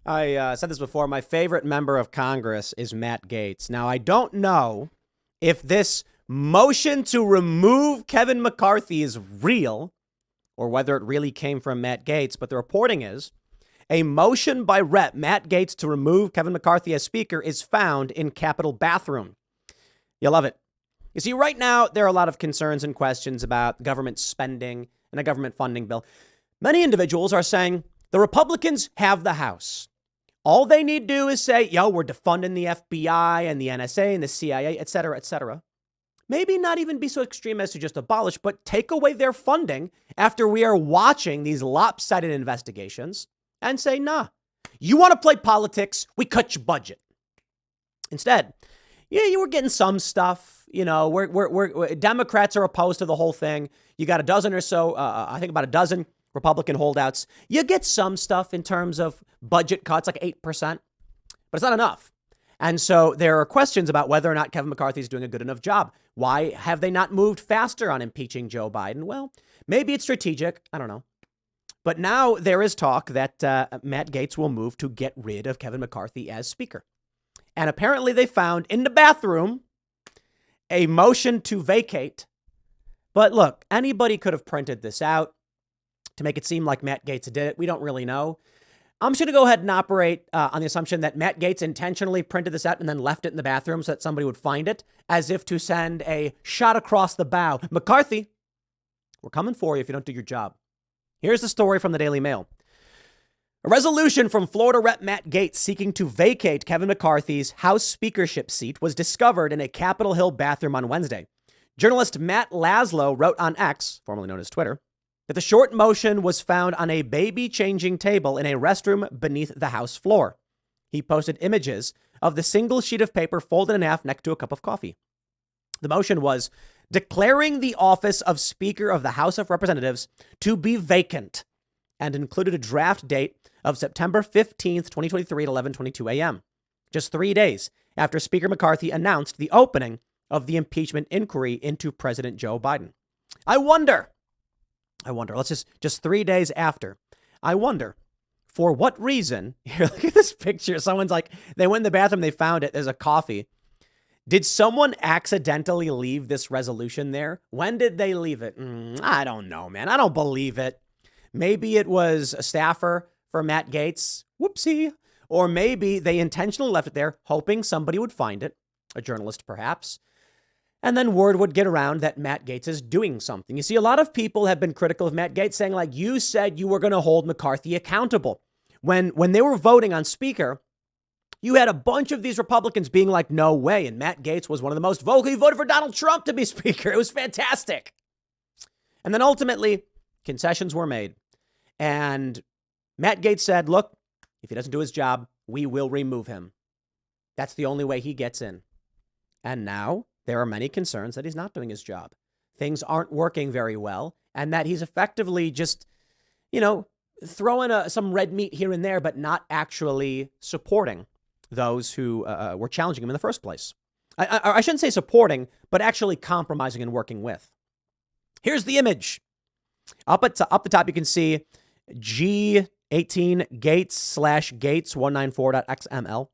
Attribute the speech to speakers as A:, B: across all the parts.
A: I said this before. My favorite member of Congress is Matt Gaetz. Now, I don't know if this motion to remove Kevin McCarthy is real or whether it really came from Matt Gaetz, but the reporting is a motion by Rep. Matt Gaetz to remove Kevin McCarthy as Speaker is found in Capitol bathroom. You'll love it. You see, right now, there are a lot of concerns and questions about government spending and a government funding bill. Many individuals are saying the Republicans have the House. All they need to do is say, we're defunding the FBI and the NSA and the CIA, et cetera, et cetera. Maybe not even be so extreme as to just abolish, but take away their funding after we are watching these lopsided investigations and say, nah, you want to play politics? We cut your budget. Instead, you were getting some stuff. We're Democrats are opposed to the whole thing. You got a dozen or so, I think about a dozen Republican holdouts. You get some stuff in terms of budget cuts, like 8%, but it's not enough. And so there are questions about whether or not Kevin McCarthy is doing a good enough job. Why have they not moved faster on impeaching Joe Biden? Well, maybe it's strategic. I don't know. But now there is talk that Matt Gaetz will move to get rid of Kevin McCarthy as Speaker. And apparently they found in the bathroom a motion to vacate. But look, anybody could have printed this out to make it seem like Matt Gaetz did it. We don't really know. I'm just going to go ahead and operate on the assumption that Matt Gaetz intentionally printed this out and then left it in the bathroom so that somebody would find it, as if to send a shot across the bow. McCarthy, we're coming for you if you don't do your job. Here's the story from the Daily Mail. A resolution from Florida Rep. Matt Gaetz seeking to vacate Kevin McCarthy's House speakership seat was discovered in a Capitol Hill bathroom on Wednesday. Journalist Matt Laszlo wrote on X, formerly known as Twitter, that the short motion was found on a baby-changing table in a restroom beneath the House floor. He posted images of the single sheet of paper folded in half next to a cup of coffee. The motion was declaring the office of Speaker of the House of Representatives to be vacant and included a draft date of September 15th, 2023 at 11:22 a.m., just 3 days after Speaker McCarthy announced the opening of the impeachment inquiry into President Joe Biden. I wonder, let's just 3 days after, I wonder for what reason, here, look at this picture. Someone's like, they went in the bathroom, they found it, there's a coffee. Did someone accidentally leave this resolution there? When did they leave it? I don't know, man. I don't believe it. Maybe it was a staffer for Matt Gaetz. Whoopsie. Or maybe they intentionally left it there, hoping somebody would find it, a journalist perhaps. And then word would get around that Matt Gaetz is doing something. You see, a lot of people have been critical of Matt Gaetz, saying, like, you said you were going to hold McCarthy accountable. When they were voting on Speaker, you had a bunch of these Republicans being like, no way. And Matt Gaetz was one of the most vocally voted for Donald Trump to be Speaker. It was fantastic. And then ultimately, concessions were made. And Matt Gaetz said, look, if he doesn't do his job, we will remove him. That's the only way he gets in. And now there are many concerns that he's not doing his job. Things aren't working very well, and that he's effectively just, throwing some red meat here and there, but not actually supporting those who were challenging him in the first place. I shouldn't say supporting, but actually compromising and working with. Here's the image. Up the top, you can see G18 Gaetz /Gaetz194.xml.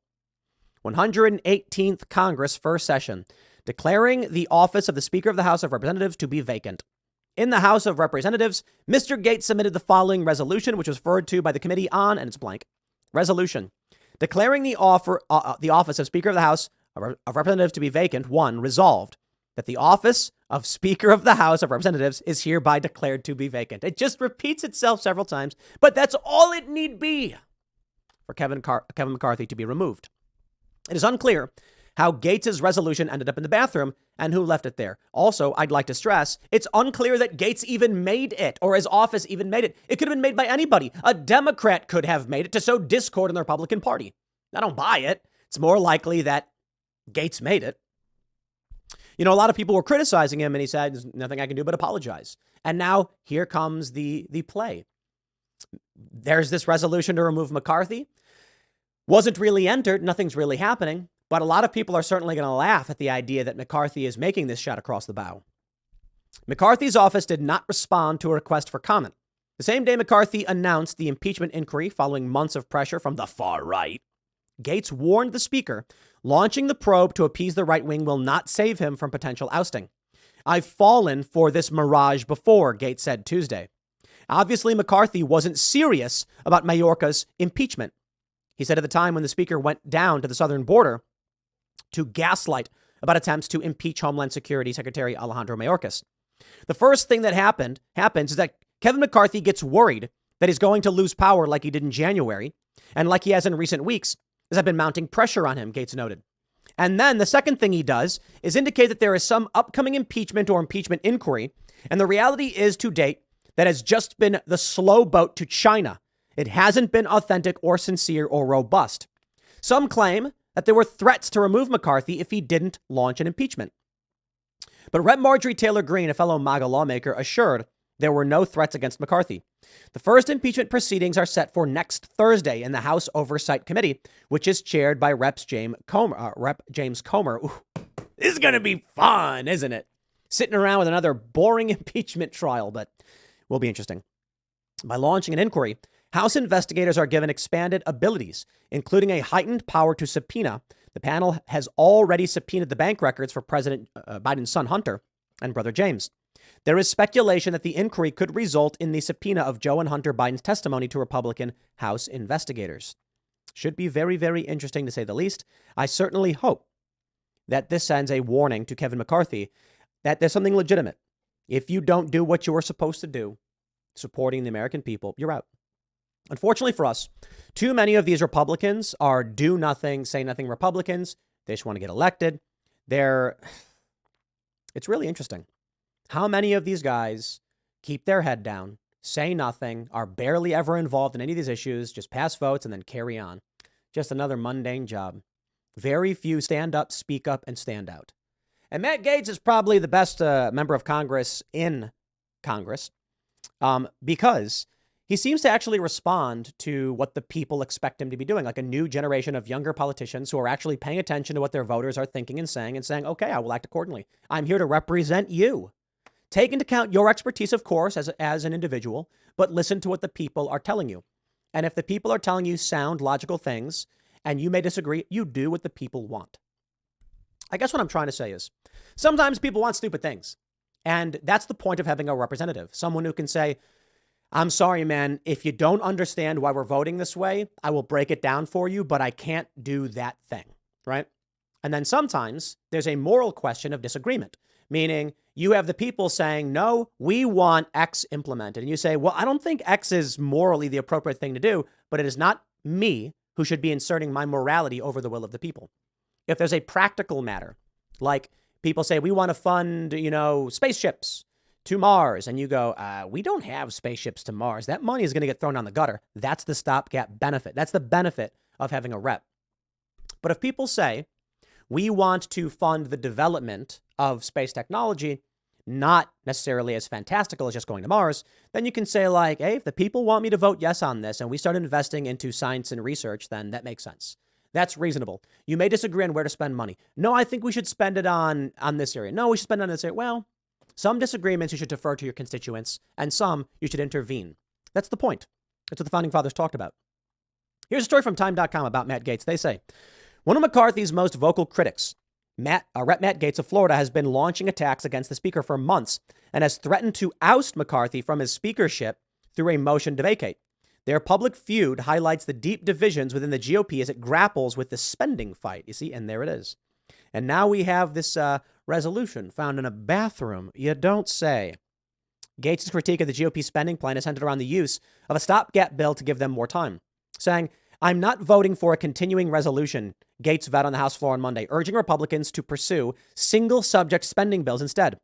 A: 118th Congress, first session, declaring the office of the Speaker of the House of Representatives to be vacant. In the House of Representatives, Mr. Gaetz submitted the following resolution, which was referred to by the committee on, and it's blank, resolution declaring the office of Speaker of the House of Representatives to be vacant. 1, resolved that the office of Speaker of the House of Representatives is hereby declared to be vacant. It just repeats itself several times, but that's all it need be for Kevin McCarthy to be removed. It is unclear how Gaetz's resolution ended up in the bathroom and who left it there. Also, I'd like to stress, it's unclear that Gaetz even made it or his office even made it. It could have been made by anybody. A Democrat could have made it to sow discord in the Republican Party. I don't buy it. It's more likely that Gaetz made it. A lot of people were criticizing him and he said, there's nothing I can do but apologize. And now here comes the play. There's this resolution to remove McCarthy. Wasn't really entered. Nothing's really happening. But a lot of people are certainly going to laugh at the idea that McCarthy is making this shot across the bow. McCarthy's office did not respond to a request for comment. The same day McCarthy announced the impeachment inquiry following months of pressure from the far right, Gaetz warned the speaker launching the probe to appease the right wing will not save him from potential ousting. I've fallen for this mirage before, Gaetz said Tuesday. Obviously, McCarthy wasn't serious about Mayorkas' impeachment. He said at the time when the speaker went down to the southern border to gaslight about attempts to impeach Homeland Security Secretary Alejandro Mayorkas. The first thing that happens is that Kevin McCarthy gets worried that he's going to lose power like he did in January, and like he has in recent weeks, as I've been mounting pressure on him, Gaetz noted. And then the second thing he does is indicate that there is some upcoming impeachment or impeachment inquiry, and the reality is to date that has just been the slow boat to China. It hasn't been authentic or sincere or robust. Some claim that there were threats to remove McCarthy if he didn't launch an impeachment. But Rep. Marjorie Taylor Greene, a fellow MAGA lawmaker, assured there were no threats against McCarthy. The first impeachment proceedings are set for next Thursday in the House Oversight Committee, which is chaired by Rep. James Comer. Ooh, this is going to be fun, isn't it? Sitting around with another boring impeachment trial, but will be interesting. By launching an inquiry, House investigators are given expanded abilities, including a heightened power to subpoena. The panel has already subpoenaed the bank records for President Biden's son Hunter and brother James. There is speculation that the inquiry could result in the subpoena of Joe and Hunter Biden's testimony to Republican House investigators. Should be very, very interesting to say the least. I certainly hope that this sends a warning to Kevin McCarthy that there's something legitimate. If you don't do what you're supposed to do, supporting the American people, you're out. Unfortunately for us, too many of these Republicans are do nothing, say nothing Republicans. They just want to get elected. It's really interesting. How many of these guys keep their head down, say nothing, are barely ever involved in any of these issues, just pass votes and then carry on. Just another mundane job. Very few stand up, speak up, and stand out. And Matt Gaetz is probably the best member of Congress in Congress because he seems to actually respond to what the people expect him to be doing, like a new generation of younger politicians who are actually paying attention to what their voters are thinking and saying, okay, I will act accordingly. I'm here to represent you. Take into account your expertise, of course, as an individual, but listen to what the people are telling you. And if the people are telling you sound, logical things, and you may disagree, you do what the people want. I guess what I'm trying to say is sometimes people want stupid things. And that's the point of having a representative, someone who can say, I'm sorry, man, if you don't understand why we're voting this way, I will break it down for you, but I can't do that thing, right? And then sometimes there's a moral question of disagreement, meaning you have the people saying, no, we want X implemented. And you say, well, I don't think X is morally the appropriate thing to do, but it is not me who should be inserting my morality over the will of the people. If there's a practical matter, like people say, we want to fund, spaceships to Mars. And you go, we don't have spaceships to Mars. That money is going to get thrown on the gutter. That's the stopgap benefit. That's the benefit of having a rep. But if people say, we want to fund the development of space technology, not necessarily as fantastical as just going to Mars, then you can say like, hey, if the people want me to vote yes on this and we start investing into science and research, then that makes sense. That's reasonable. You may disagree on where to spend money. No, I think we should spend it on this area. No, we should spend it on this area. Well, some disagreements you should defer to your constituents and some you should intervene. That's the point. That's what the founding fathers talked about. Here's a story from time.com about Matt Gaetz. They say, one of McCarthy's most vocal critics, Rep. Matt Gaetz of Florida, has been launching attacks against the speaker for months and has threatened to oust McCarthy from his speakership through a motion to vacate. Their public feud highlights the deep divisions within the GOP as it grapples with the spending fight. You see, and there it is. And now we have this resolution found in a bathroom. You don't say. Gaetz' critique of the GOP spending plan is centered around the use of a stopgap bill to give them more time, saying, I'm not voting for a continuing resolution, Gaetz vowed on the House floor on Monday, urging Republicans to pursue single subject spending bills instead.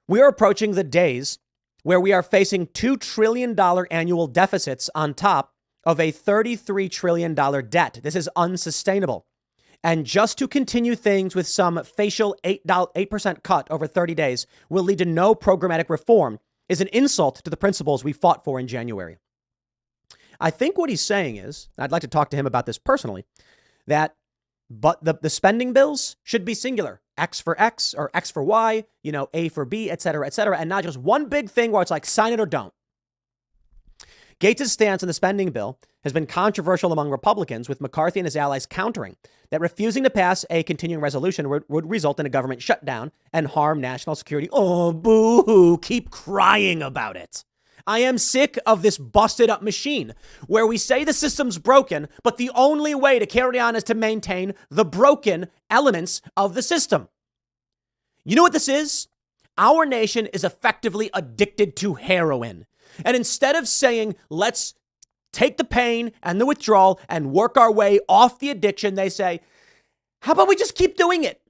A: We are approaching the days where we are facing $2 trillion annual deficits on top of a $33 trillion debt. This is unsustainable. And just to continue things with some facial 8% cut over 30 days will lead to no programmatic reform is an insult to the principles we fought for in January. I think what he's saying is, I'd like to talk to him about this personally, that but the spending bills should be singular, X for X or X for Y, A for B, et cetera, and not just one big thing where it's like sign it or don't. Gaetz' stance on the spending bill has been controversial among Republicans, with McCarthy and his allies countering that refusing to pass a continuing resolution would result in a government shutdown and harm national security. Oh, boo-hoo. Keep crying about it. I am sick of this busted up machine where we say the system's broken, but the only way to carry on is to maintain the broken elements of the system. You know what this is? Our nation is effectively addicted to heroin. And instead of saying, let's take the pain and the withdrawal and work our way off the addiction, they say, how about we just keep doing it?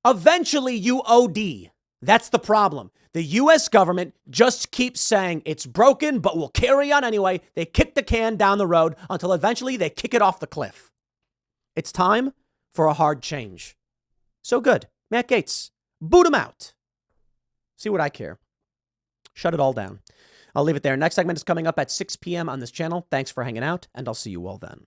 A: Eventually you OD. That's the problem. The U.S. government just keeps saying it's broken, but we'll carry on anyway. They kick the can down the road until eventually they kick it off the cliff. It's time for a hard change. So good. Matt Gaetz, boot him out. See what I care. Shut it all down. I'll leave it there. Next segment is coming up at 6 p.m. on this channel. Thanks for hanging out, and I'll see you all then.